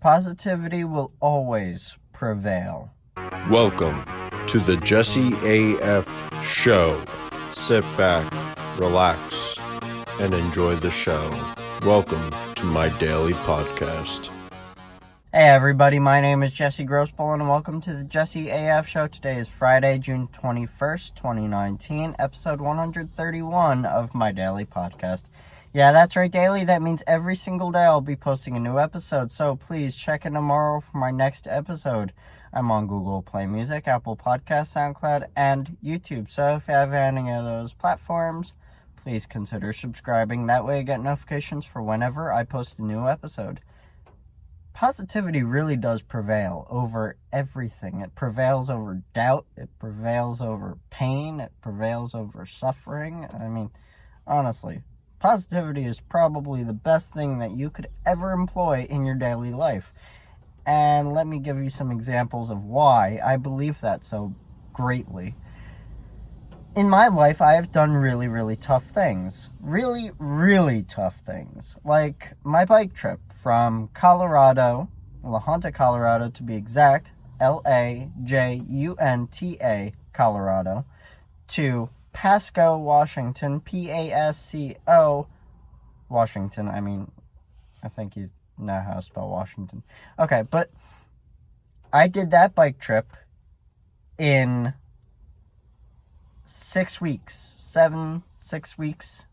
Positivity will always prevail. Welcome to the JesseAF show. Sit back, relax, and enjoy the show. Welcome to my daily podcast. Hey everybody, my name is Jesse Grossbohlin and welcome to the JesseAF show. Today is Friday, June 21st, 2019, episode 131 of my daily podcast. Yeah, that's right, daily. That means every single day I'll be posting a new episode, so please check in tomorrow for my next episode. I'm on Google Play Music, Apple Podcasts, SoundCloud, and YouTube, so if you have any of those platforms, please consider subscribing. That way you get notifications for whenever I post a new episode. Positivity really does prevail over everything. It prevails over doubt, it prevails over pain, it prevails over suffering. I mean, honestly, positivity is probably the best thing that you could ever employ in your daily life. And let me give you some examples of why I believe that so greatly. In my life, I have done really, really tough things. Really, really tough things. Like my bike trip from Colorado, La Junta, Colorado to be exact, Lajunta, Colorado, to Pasco, Washington, Pasco, Washington. I think you know how to spell Washington. Okay, but I did that bike trip in 6 weeks. 6 weeks.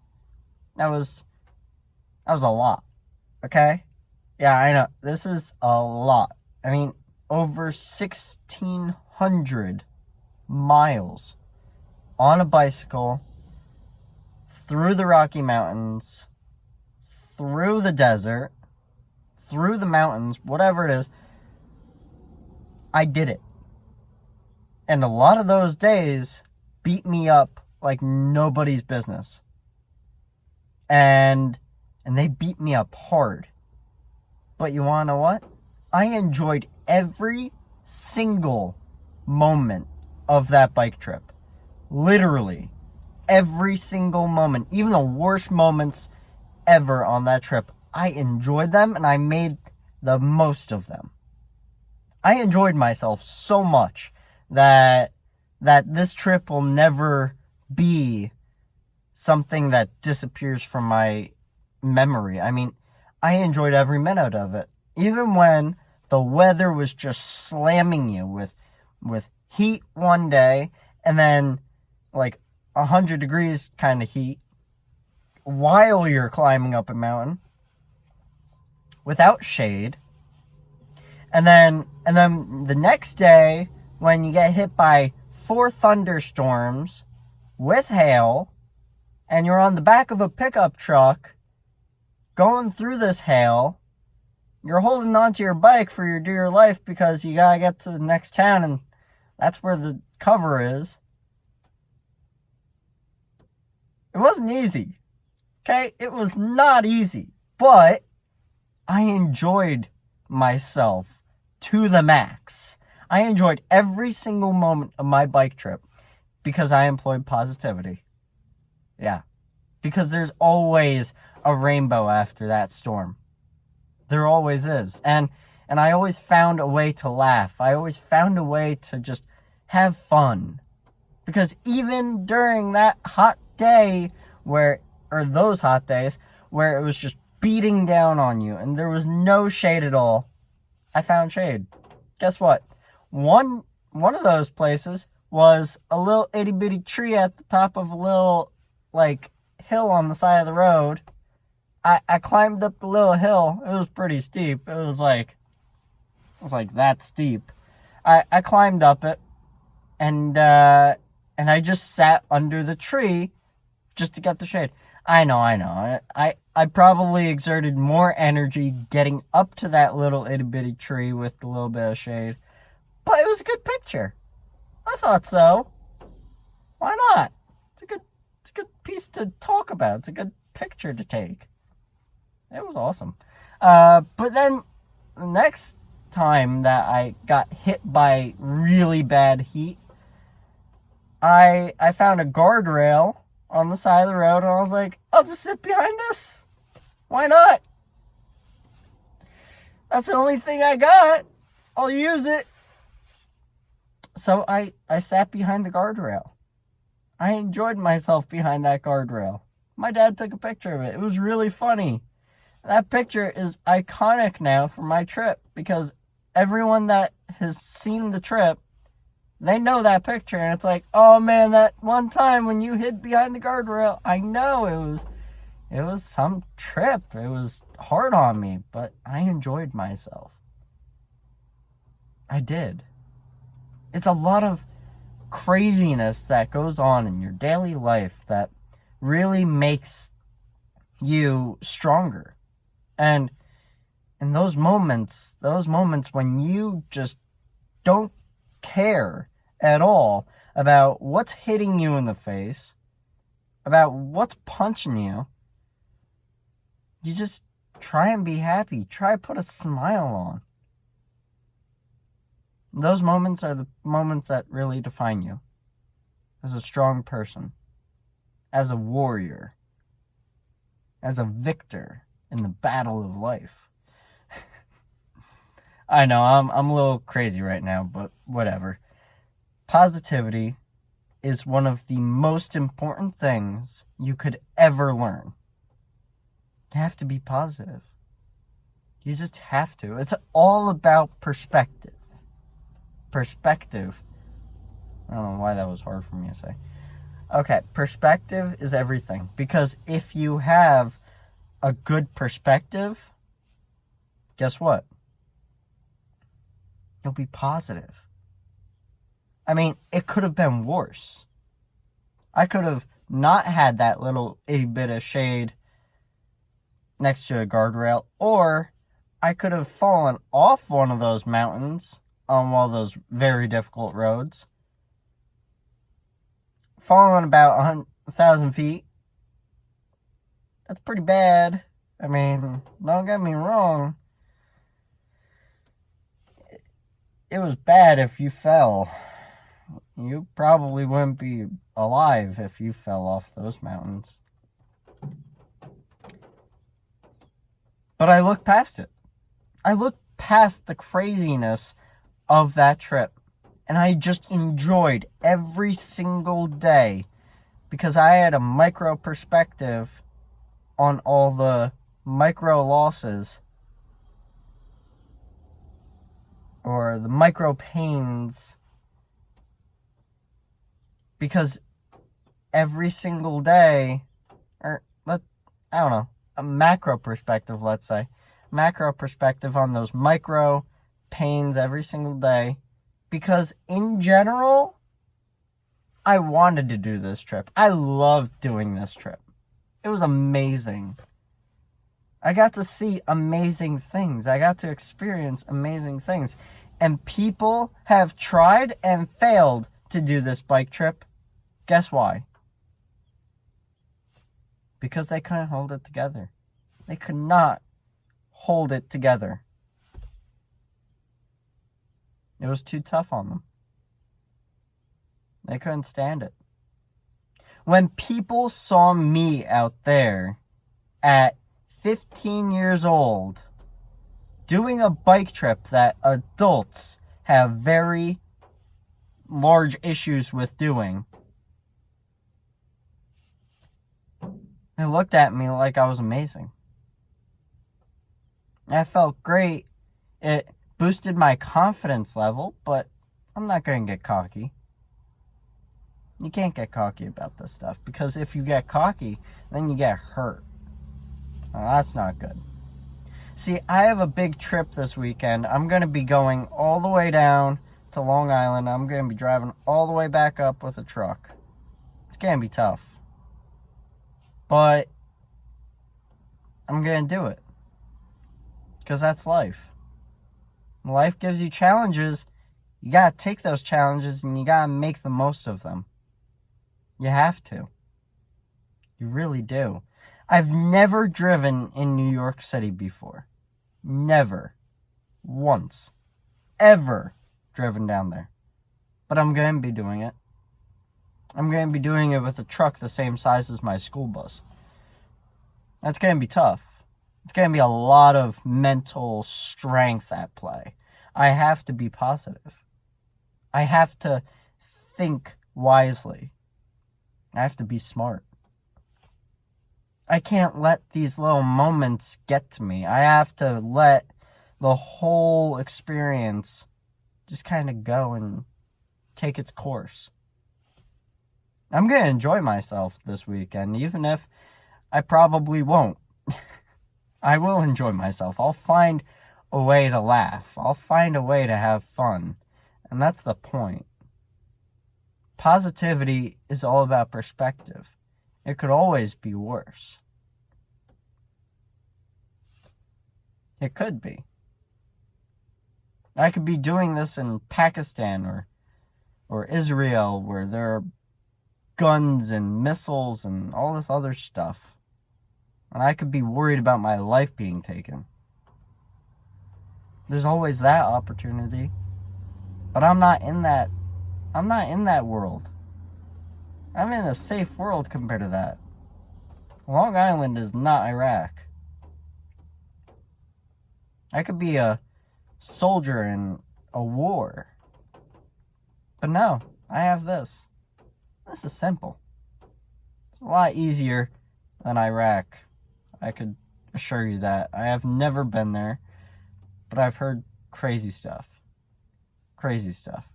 That was a lot. Okay? Yeah, I know. This is a lot. I mean, over 1,600 miles on a bicycle, through the Rocky Mountains, through the desert, through the mountains, whatever it is. I did it. And a lot of those days beat me up like nobody's business. And they beat me up hard. But you want to know what? I enjoyed every single moment of that bike trip. Literally, every single moment, even the worst moments ever on that trip, I enjoyed them and I made the most of them. I enjoyed myself so much that this trip will never be something that disappears from my memory. I mean, I enjoyed every minute of it. Even when the weather was just slamming you with heat one day and then like 100 degrees kind of heat while you're climbing up a mountain without shade. And then the next day when you get hit by 4 thunderstorms with hail and you're on the back of a pickup truck going through this hail, you're holding onto your bike for your dear life because you gotta get to the next town and that's where the cover is. It wasn't easy. Okay? It was not easy. But I enjoyed myself to the max. I enjoyed every single moment of my bike trip because I employed positivity. Yeah. Because there's always a rainbow after that storm. There always is. And I always found a way to laugh. I always found a way to just have fun. Because even during that hot day those hot days where it was just beating down on you and there was no shade at all, I found shade. Guess what? One of those places was a little itty bitty tree at the top of a little hill on the side of the road. I climbed up the little hill. It was pretty steep. It was like that steep. I climbed up it and I just sat under the tree just to get the shade. I know. I probably exerted more energy getting up to that little itty bitty tree with a little bit of shade. But it was a good picture. I thought so. Why not? It's a good piece to talk about. It's a good picture to take. It was awesome. But then the next time that I got hit by really bad heat, I found a guardrail on the side of the road, and I was like, I'll just sit behind this. Why not? That's the only thing I got. I'll use it. So I sat behind the guardrail. I enjoyed myself behind that guardrail. My dad took a picture of it. It was really funny. That picture is iconic now for my trip because everyone that has seen the trip, they know that picture. And it's like, oh man, that one time when you hid behind the guardrail, I know it was some trip. It was hard on me, but I enjoyed myself. I did. It's a lot of craziness that goes on in your daily life that really makes you stronger. And in those moments when you just don't care at all about what's hitting you in the face, about what's punching you, you just try and be happy. Try to put a smile on. Those moments are the moments that really define you as a strong person, as a warrior, as a victor in the battle of life. I know, I'm a little crazy right now, but whatever. Positivity is one of the most important things you could ever learn. You have to be positive. You just have to. It's all about perspective. Perspective. I don't know why that was hard for me to say. Okay, perspective is everything. Because if you have a good perspective, guess what? You'll be positive. I mean, it could have been worse. I could have not had that little itty bit of shade next to a guardrail, or I could have fallen off one of those mountains on one of those very difficult roads. Falling about 1,000 feet. That's pretty bad. I mean, don't get me wrong. It was bad if you fell. You probably wouldn't be alive if you fell off those mountains. But I looked past it. I looked past the craziness of that trip. And I just enjoyed every single day because I had a micro perspective on all the micro losses or the micro pains, because every single day, I don't know, a macro perspective, let's say, macro perspective on those micro pains every single day, because in general, I wanted to do this trip. I loved doing this trip. It was amazing. I got to see amazing things. I got to experience amazing things. And people have tried and failed to do this bike trip. Guess why? Because they couldn't hold it together. They could not hold it together. It was too tough on them. They couldn't stand it. When people saw me out there at 15 years old doing a bike trip that adults have very large issues with doing, they looked at me like I was amazing. I felt great. It boosted my confidence level, but I'm not going to get cocky. You can't get cocky about this stuff, because if you get cocky, then you get hurt. Well, that's not good. See, I have a big trip this weekend. I'm going to be going all the way down to Long Island. I'm going to be driving all the way back up with a truck. It's going to be tough. But I'm going to do it. Because that's life. Life gives you challenges. You got to take those challenges and you got to make the most of them. You have to. You really do. I've never driven in New York City before. Never. Once. Ever driven down there. But I'm going to be doing it. I'm going to be doing it with a truck the same size as my school bus. That's going to be tough. It's going to be a lot of mental strength at play. I have to be positive. I have to think wisely. I have to be smart. I can't let these little moments get to me. I have to let the whole experience just kind of go and take its course. I'm going to enjoy myself this weekend, even if I probably won't. I will enjoy myself. I'll find a way to laugh. I'll find a way to have fun. And that's the point. Positivity is all about perspective. It could always be worse. It could be. I could be doing this in Pakistan or Israel, where there are guns and missiles and all this other stuff. And I could be worried about my life being taken. There's always that opportunity. But I'm not in that world. I'm in a safe world compared to that. Long Island is not Iraq. I could be a soldier in a war. But no, I have this. This is simple. It's a lot easier than Iraq. I could assure you that. I have never been there, but I've heard crazy stuff. Crazy stuff.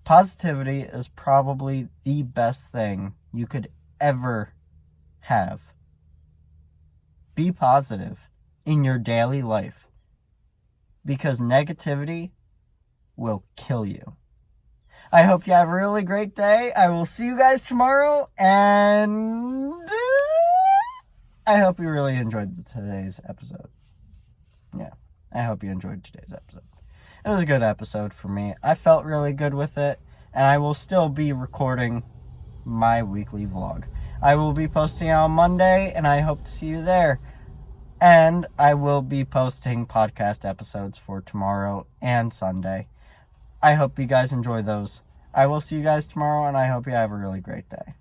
Positivity is probably the best thing you could ever have. Be positive in your daily life, because negativity will kill you. I hope you have a really great day. I will see you guys tomorrow, and I hope you really enjoyed today's episode. Yeah, I hope you enjoyed today's episode. It was a good episode for me. I felt really good with it, and I will still be recording my weekly vlog. I will be posting on Monday, and I hope to see you there. And I will be posting podcast episodes for tomorrow and Sunday. I hope you guys enjoy those. I will see you guys tomorrow, and I hope you have a really great day.